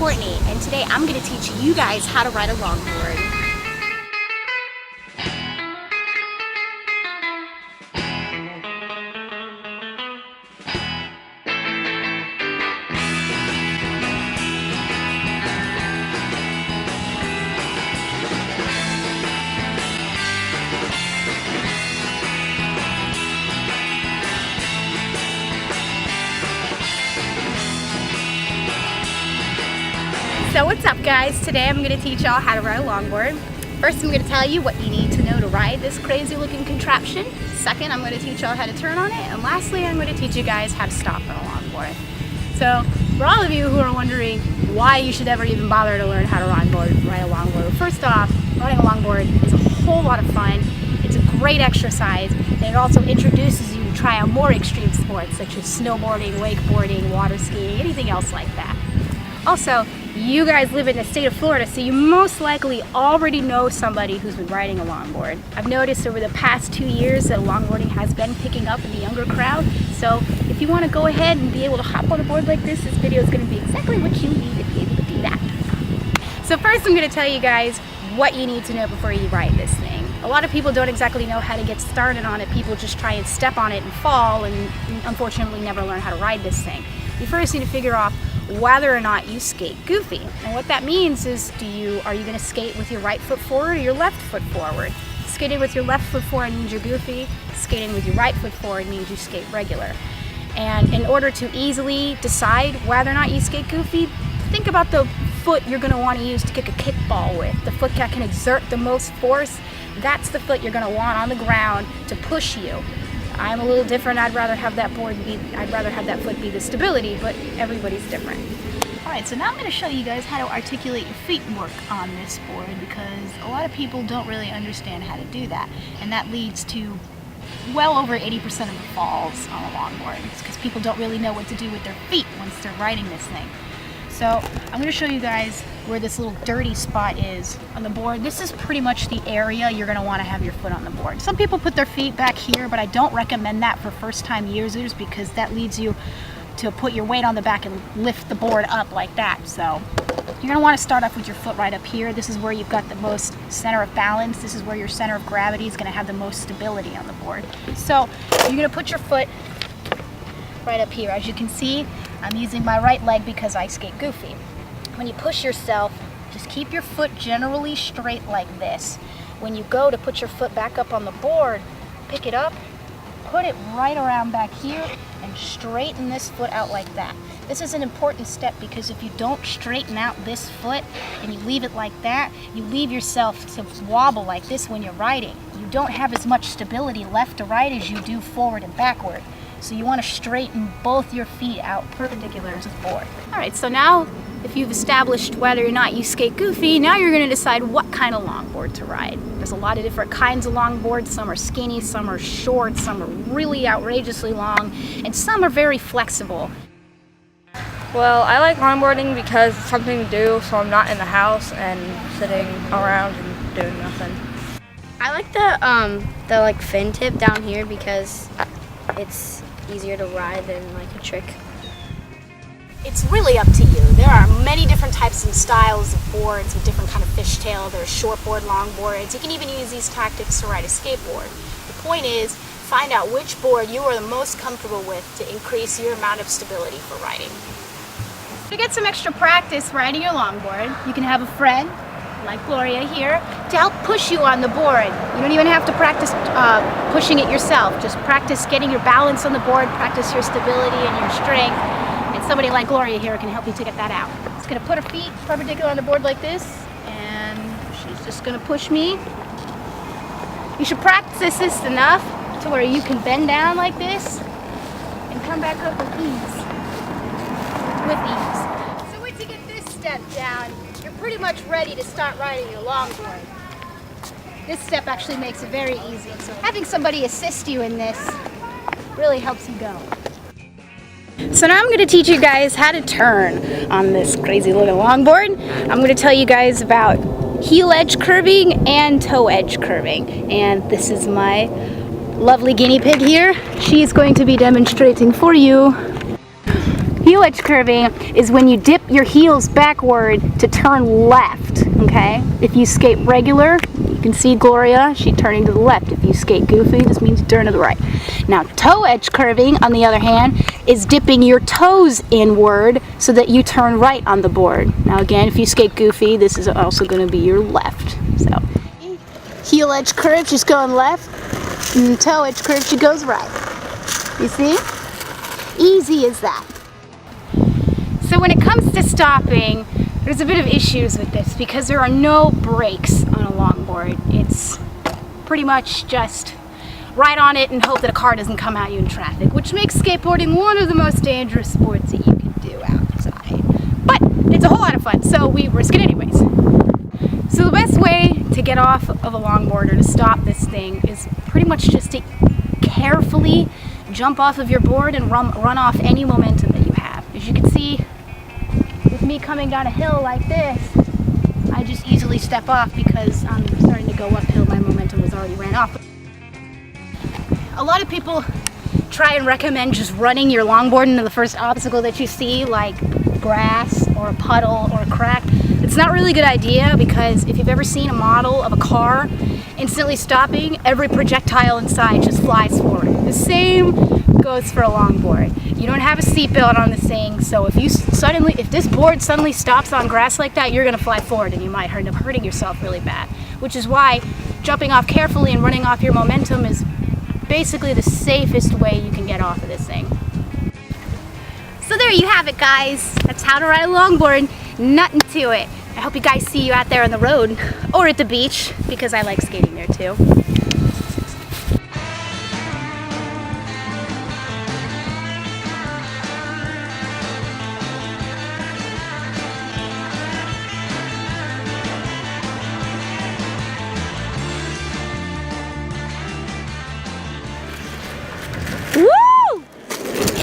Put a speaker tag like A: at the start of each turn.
A: Courtney, and today I'm going to teach you guys how to ride a longboard. So what's up guys? Today I'm going to teach y'all how to ride a longboard. First I'm going to tell you what you need to know to ride this crazy looking contraption. Second, I'm going to teach y'all how to turn on it. And lastly, I'm going to teach you guys how to stop on a longboard. So for all of you who are wondering why you should ever even bother to learn how to ride a longboard, first off, riding a longboard is a whole lot of fun. It's a great exercise, and it also introduces you to try out more extreme sports such as snowboarding, wakeboarding, water skiing, anything else like that. Also, you guys live in the state of Florida, so you most likely already know somebody who's been riding a longboard. I've noticed over the past 2 years that longboarding has been picking up in the younger crowd. So if you want to go ahead and be able to hop on a board like this video is going to be exactly what you need to be able to do that. So first I'm going to tell you guys what you need to know before you ride this thing. A lot of people don't exactly know how to get started on it. People just try and step on it and fall and unfortunately never learn how to ride this thing. You first need to figure out whether or not you skate goofy. And what that means is, are you going to skate with your right foot forward or your left foot forward? Skating with your left foot forward means you're goofy. Skating with your right foot forward means you skate regular. And in order to easily decide whether or not you skate goofy, think about the foot you're going to want to use to kick a kickball with. The foot that can exert the most force, that's the foot you're going to want on the ground to push you. I'm a little different. I'd rather have that foot be the stability, but everybody's different. Alright, so now I'm going to show you guys how to articulate your feet work on this board, because a lot of people don't really understand how to do that, and that leads to well over 80% of the falls on a longboard. It's because people don't really know what to do with their feet once they're riding this thing. So I'm going to show you guys where this little dirty spot is on the board. This is pretty much the area you're going to want to have your foot on the board. Some people put their feet back here, but I don't recommend that for first-time users because that leads you to put your weight on the back and lift the board up like that. So you're going to want to start off with your foot right up here. This is where you've got the most center of balance. This is where your center of gravity is going to have the most stability on the board. So you're going to put your foot right up here. As you can see, I'm using my right leg because I skate goofy. When you push yourself, just keep your foot generally straight like this. When you go to put your foot back up on the board, pick it up, put it right around back here, and straighten this foot out like that. This is an important step because if you don't straighten out this foot and you leave it like that, you leave yourself to wobble like this when you're riding. You don't have as much stability left to ride as you do forward and backward. So you want to straighten both your feet out perpendicular to the board. Alright, so now if you've established whether or not you skate goofy, now you're going to decide what kind of longboard to ride. There's a lot of different kinds of longboards. Some are skinny, some are short, some are really outrageously long, and some are very flexible.
B: Well, I like longboarding because it's something to do, so I'm not in the house and sitting around and doing nothing.
C: I like the like fin tip down here because it's easier to ride than like a trick.
A: It's really up to you. There are many different types and styles of boards with different kind of fishtail. There's shortboard, longboards. You can even use these tactics to ride a skateboard. The point is, find out which board you are the most comfortable with to increase your amount of stability for riding. To get some extra practice riding your longboard, you can have a friend, like Gloria here, to help push you on the board. You don't even have to practice pushing it yourself. Just practice getting your balance on the board, practice your stability and your strength. And somebody like Gloria here can help you to get that out. She's going to put her feet perpendicular on the board like this, and she's just going to push me. You should practice this enough to where you can bend down like this and come back up with ease. So once you get this step down, you're pretty much ready to start riding your longboard. This step actually makes it very easy. So having somebody assist you in this really helps you go. So now I'm going to teach you guys how to turn on this crazy little longboard. I'm going to tell you guys about heel edge curving and toe edge curving. And this is my lovely guinea pig here. She's going to be demonstrating for you. heel edge curving is when you dip your heels backward to turn left, okay? If you skate regular, you can see Gloria, she's turning to the left. If you skate goofy, this means you turn to the right. Now, toe edge curving, on the other hand, is dipping your toes inward so that you turn right on the board. Now again, if you skate goofy, this is also going to be your left. So, heel edge curve, she's going left, and toe edge curve, she goes right. You see? Easy as that. So when it comes to stopping, there's a bit of issues with this because there are no brakes on a longboard. It's pretty much just ride on it and hope that a car doesn't come at you in traffic, which makes skateboarding one of the most dangerous sports that you can do outside. But it's a whole lot of fun, so we risk it anyways. So the best way to get off of a longboard or to stop this thing is pretty much just to carefully jump off of your board and run off any momentum that you have. As you can see, with me coming down a hill like this, I just easily step off because I'm starting to go uphill. My momentum was already ran off. A lot of people try and recommend just running your longboard into the first obstacle that you see, like grass or a puddle or a crack. It's not really a good idea because if you've ever seen a model of a car instantly stopping, every projectile inside just flies forward. The same goes for a longboard. You don't have a seatbelt on this thing, so if this board suddenly stops on grass like that, you're gonna fly forward and you might end up hurting yourself really bad. Which is why jumping off carefully and running off your momentum is basically the safest way you can get off of this thing. So there you have it, guys. That's how to ride a longboard. Nothing to it. I hope you guys see you out there on the road or at the beach because I like skating there too.